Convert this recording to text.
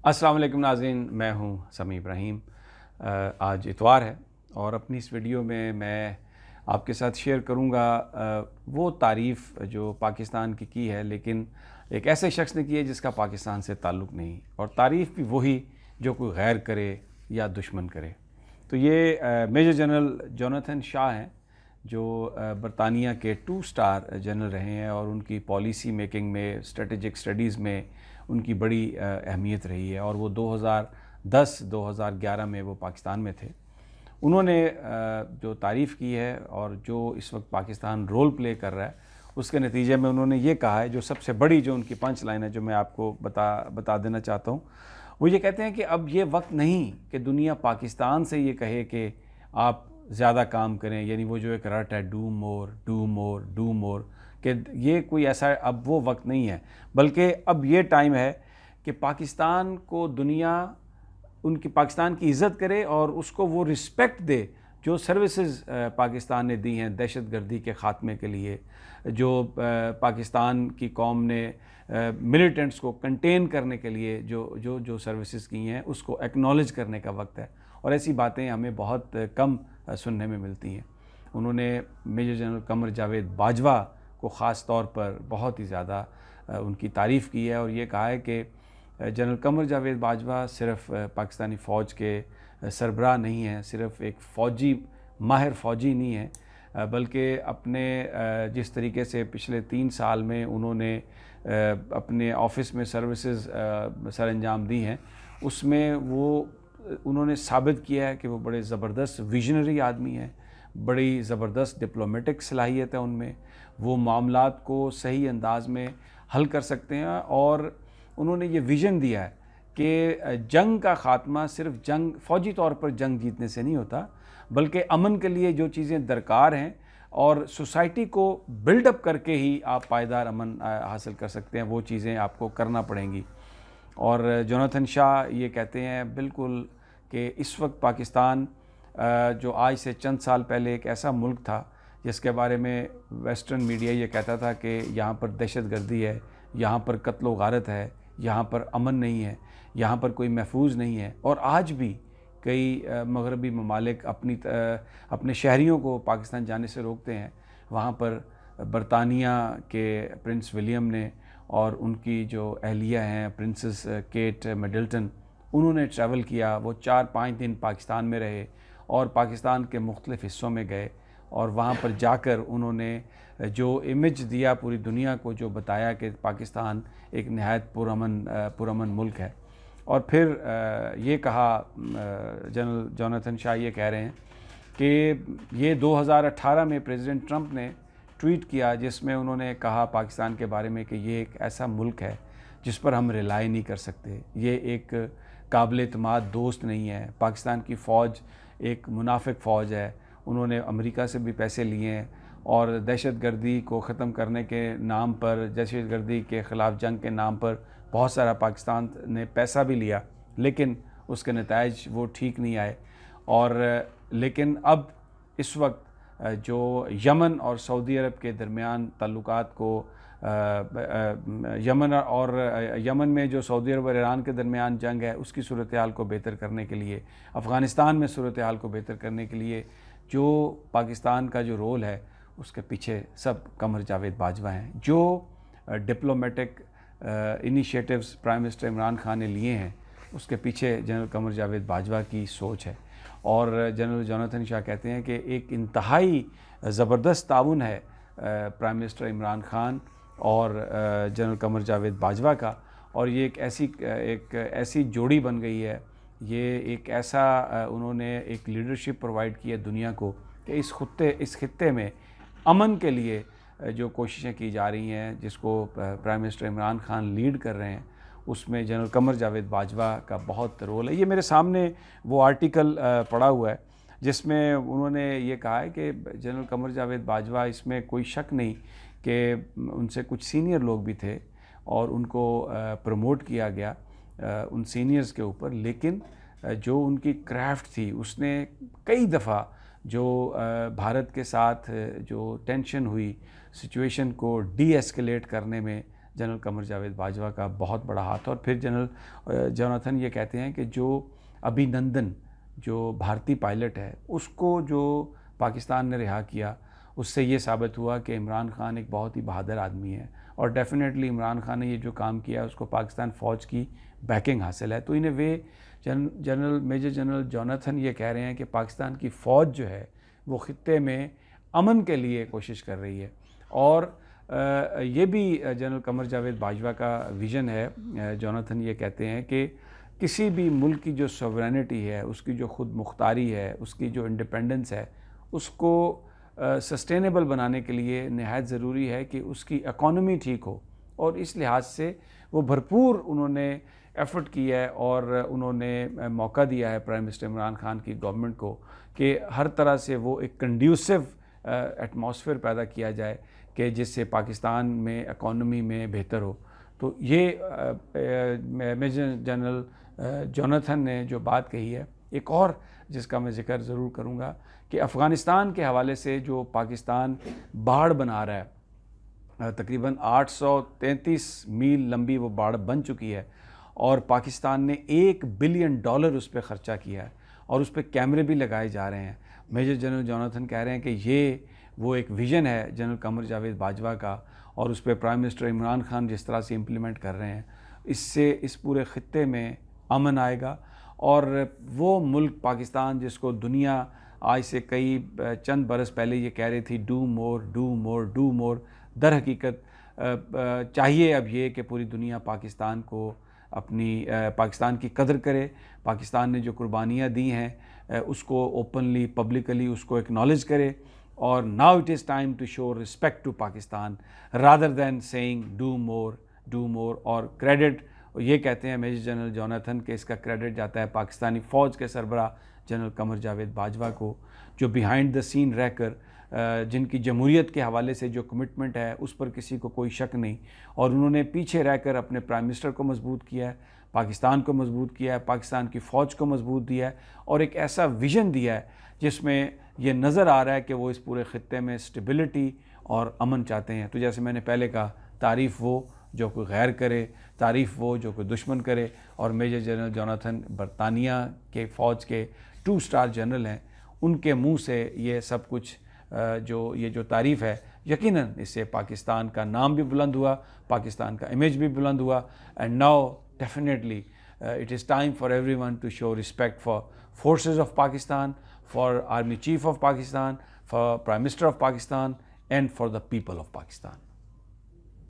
अस्सलाम वालेकुम नाज़रीन, मैं हूँ समी इब्राहिम। आज इतवार है और अपनी इस वीडियो में मैं आपके साथ शेयर करूँगा वो तारीफ़ जो पाकिस्तान की है, लेकिन एक ऐसे शख्स ने की है जिसका पाकिस्तान से ताल्लुक़ नहीं, और तारीफ़ भी वही जो कोई गैर करे या दुश्मन करे। तो ये मेजर जनरल जोनाथन शाह हैं, जो बरतानिया के 2 स्टार जनरल रहे हैं, और उनकी पॉलिसी मेकिंग में, स्ट्रेटेजिक स्टडीज़ में उनकी बड़ी अहमियत रही है। और वो 2010-2011 में वो पाकिस्तान में थे। उन्होंने जो तारीफ़ की है और जो इस वक्त पाकिस्तान रोल प्ले कर रहा है, उसके नतीजे में उन्होंने ये कहा है, जो सबसे बड़ी जो उनकी पंच लाइन है, जो मैं आपको बता देना चाहता हूँ, वो ये कहते हैं कि अब ये वक्त नहीं कि दुनिया पाकिस्तान से ये कहे कि आप ज़्यादा काम करें, यानी वो जो एक रट है, do more do more do more, कि ये कोई ऐसा अब वो वक्त नहीं है, बल्कि अब ये टाइम है कि पाकिस्तान को दुनिया उनकी पाकिस्तान की इज़्ज़त करे और उसको वो रिस्पेक्ट दे जो सर्विसेज पाकिस्तान ने दी हैं दहशतगर्दी के ख़ात्मे के लिए, जो पाकिस्तान की कौम ने मिलिटेंट्स को कंटेन करने के लिए जो सर्विसेज की हैं, उसको एक्नॉलेज करने का वक्त है। और ऐसी बातें हमें बहुत कम सुनने में मिलती हैं। उन्होंने मेजर जनरल कमर जावेद बाजवा को ख़ास तौर पर बहुत ही ज़्यादा उनकी तारीफ़ की है, और ये कहा है कि जनरल कमर जावेद बाजवा सिर्फ़ पाकिस्तानी फ़ौज के सरबराह नहीं हैं, सिर्फ़ एक फ़ौजी माहिर फ़ौजी नहीं है, बल्कि अपने जिस तरीके से पिछले 3 साल में उन्होंने अपने ऑफ़िस में सर्विसेज सर अंजाम दी हैं, उसमें उन्होंने साबित किया है कि वो बड़े ज़बरदस्त विजनरी आदमी हैं, बड़ी ज़बरदस्त डिप्लोमेटिक सलाहियत है उनमें, वो मामलात को सही अंदाज़ में हल कर सकते हैं। और उन्होंने ये विज़न दिया है कि जंग का ख़ात्मा सिर्फ जंग फ़ौजी तौर पर जंग जीतने से नहीं होता, बल्कि अमन के लिए जो चीज़ें दरकार हैं और सोसाइटी को बिल्डअप करके ही आप पायदार अमन हासिल कर सकते हैं, वो चीज़ें आपको करना पड़ेंगी। और जोनाथन शाह ये कहते हैं बिल्कुल कि इस वक्त पाकिस्तान जो आज से चंद साल पहले एक ऐसा मुल्क था जिसके बारे में वेस्टर्न मीडिया ये कहता था कि यहाँ पर दहशतगर्दी है, यहाँ पर कत्ल व गारत है, यहाँ पर अमन नहीं है, यहाँ पर कोई महफूज नहीं है। और आज भी कई मगरबी ममालिक अपने शहरियों को पाकिस्तान जाने से रोकते हैं। वहाँ पर बरतानिया के प्रिंस विलियम ने और उनकी जो अहलिया हैं प्रिंसेस केट मिडल्टन, उन्होंने ट्रैवल किया, वो 4-5 दिन पाकिस्तान में रहे और पाकिस्तान के मुख्तलिफ़ हिस्सों में गए, और वहाँ पर जाकर उन्होंने जो इमेज दिया पूरी दुनिया को, जो बताया कि पाकिस्तान एक नहायत पुरअमन मुल्क है। और फिर ये कहा, जनरल जोनाथन शाह ये कह रहे हैं कि ये 2018 में प्रेसिडेंट ट्रंप ने ट्वीट किया, जिसमें उन्होंने कहा पाकिस्तान के बारे में कि ये एक ऐसा मुल्क है जिस पर हम रिलाई नहीं कर सकते, ये एक काबिल एतमाद दोस्त नहीं है, पाकिस्तान की फ़ौज एक मुनाफिक फ़ौज है, उन्होंने अमेरिका से भी पैसे लिए हैं और दहशतगर्दी को ख़त्म करने के नाम पर, दहशतगर्दी के ख़िलाफ़ जंग के नाम पर बहुत सारा पाकिस्तान ने पैसा भी लिया, लेकिन उसके नताइज वो ठीक नहीं आए। और लेकिन अब इस वक्त जो यमन और सऊदी अरब के दरमियान ताल्लुकात को, यमन में जो सऊदी अरब और ईरान के दरमियान जंग है, उसकी सूरत हाल को बेहतर करने के लिए, अफ़गानिस्तान में सूरत हाल को बेहतर करने के लिए जो पाकिस्तान का जो रोल है, उसके पीछे सब कमर जावेद बाजवा हैं। जो diplomatic initiatives prime minister Imran Khan ने लिए हैं, उसके पीछे जनरल कमर जावेद बाजवा की सोच है। और जनरल जोनाथन शाह कहते हैं कि एक इंतहाई ज़बरदस्त ताउन है प्राइम मिनिस्टर इमरान खान और जनरल कमर जावेद बाजवा का, और ये एक ऐसी जोड़ी बन गई है, ये एक ऐसा उन्होंने एक लीडरशिप प्रोवाइड की है दुनिया को कि इस खित्ते में अमन के लिए जो कोशिशें की जा रही हैं, जिसको prime minister Imran Khan lead कर रहे हैं, उसमें जनरल कमर जावेद बाजवा का बहुत रोल है। ये मेरे सामने वो आर्टिकल पड़ा हुआ है जिसमें उन्होंने ये कहा है कि जनरल कमर जावेद बाजवा, इसमें कोई शक नहीं कि उनसे कुछ सीनियर लोग भी थे और उनको प्रमोट किया गया उन सीनियर्स के ऊपर, लेकिन जो उनकी क्राफ्ट थी, उसने कई दफ़ा जो भारत के साथ जो टेंशन हुई, सिचुएशन को डी एस्केलेट करने में جنرل قمر جاوید باجوہ کا بہت بڑا ہاتھ ہے۔ اور پھر جنرل جوناتھن یہ کہتے ہیں کہ جو ابھی نندن جو بھارتی پائلٹ ہے اس کو جو پاکستان نے رہا کیا، اس سے یہ ثابت ہوا کہ عمران خان ایک بہت ہی بہادر آدمی ہے، اور ڈیفینیٹلی عمران خان نے یہ جو کام کیا ہے اس کو پاکستان فوج کی بیکنگ حاصل ہے۔ تو ان اے وے میجر جنرل جوناتھن یہ کہہ رہے ہیں کہ پاکستان کی فوج جو ہے وہ خطے میں امن کے لیے کوشش کر رہی ہے، اور یہ بھی جنرل قمر جاوید باجوہ کا ویژن ہے۔ جوناتھن یہ کہتے ہیں کہ کسی بھی ملک کی جو سوورینٹی ہے، اس کی جو خود مختاری ہے، اس کی جو انڈیپینڈنس ہے، اس کو سسٹینیبل بنانے کے لیے نہایت ضروری ہے کہ اس کی اکانومی ٹھیک ہو، اور اس لحاظ سے وہ بھرپور انہوں نے ایفرٹ کیا ہے، اور انہوں نے موقع دیا ہے پرائم منسٹر عمران خان کی گورنمنٹ کو کہ ہر طرح سے وہ ایک کنڈیوسو ایٹماسفیئر پیدا کیا جائے کہ جس سے پاکستان میں اکانومی میں بہتر ہو۔ تو یہ میجر جنرل جوناتھن نے جو بات کہی ہے، ایک اور جس کا میں ذکر ضرور کروں گا کہ افغانستان کے حوالے سے جو پاکستان باڑ بنا رہا ہے، تقریباً 833 میل لمبی وہ باڑ بن چکی ہے، اور پاکستان نے $1 بلین اس پہ خرچہ کیا ہے، اور اس پہ کیمرے بھی لگائے جا رہے ہیں۔ میجر جنرل جوناتھن کہہ رہے ہیں کہ یہ وہ ایک ویژن ہے جنرل قمر جاوید باجوہ کا، اور اس پہ پرائم منسٹر عمران خان جس طرح سے امپلیمنٹ کر رہے ہیں، اس سے اس پورے خطے میں امن آئے گا، اور وہ ملک پاکستان جس کو دنیا آج سے چند برس پہلے یہ کہہ رہی تھی do more do more do more, در حقیقت چاہیے اب یہ کہ پوری دنیا پاکستان کو پاکستان کی قدر کرے، پاکستان نے جو قربانیاں دی ہیں اس کو اوپنلی پبلکلی اس کو اکنالج کرے، اور now it is time to show respect to Pakistan rather than saying do more. اور کریڈٹ یہ کہتے ہیں میجر جنرل جوناتھن کہ اس کا کریڈٹ جاتا ہے پاکستانی فوج کے سربراہ جنرل قمر جاوید باجوہ کو، جو بیہائنڈ دا سین رہ کر جن کی جمہوریت کے حوالے سے جو کمٹمنٹ ہے اس پر کسی کو کوئی شک نہیں، اور انہوں نے پیچھے رہ کر اپنے پرائم منسٹر کو مضبوط کیا ہے، پاکستان کو مضبوط کیا ہے، پاکستان کی فوج کو مضبوط دیا ہے، اور ایک ایسا ویژن دیا ہے جس میں یہ نظر آ رہا ہے کہ وہ اس پورے خطے میں اسٹیبلٹی اور امن چاہتے ہیں۔ تو جیسے میں نے پہلے کہا، تعریف وہ جو کوئی غیر کرے، تعریف وہ جو کوئی دشمن کرے، اور میجر جنرل جوناتھن برطانیہ کے فوج کے 2 اسٹار جنرل ہیں، ان کے منہ سے یہ سب کچھ جو تعریف ہے، یقیناً اس سے پاکستان کا نام بھی بلند ہوا، پاکستان کا امیج بھی بلند ہوا، and now definitely it is time for everyone to show respect for forces of Pakistan, for Army Chief of Pakistan, for Prime Minister of Pakistan, and for the people of Pakistan.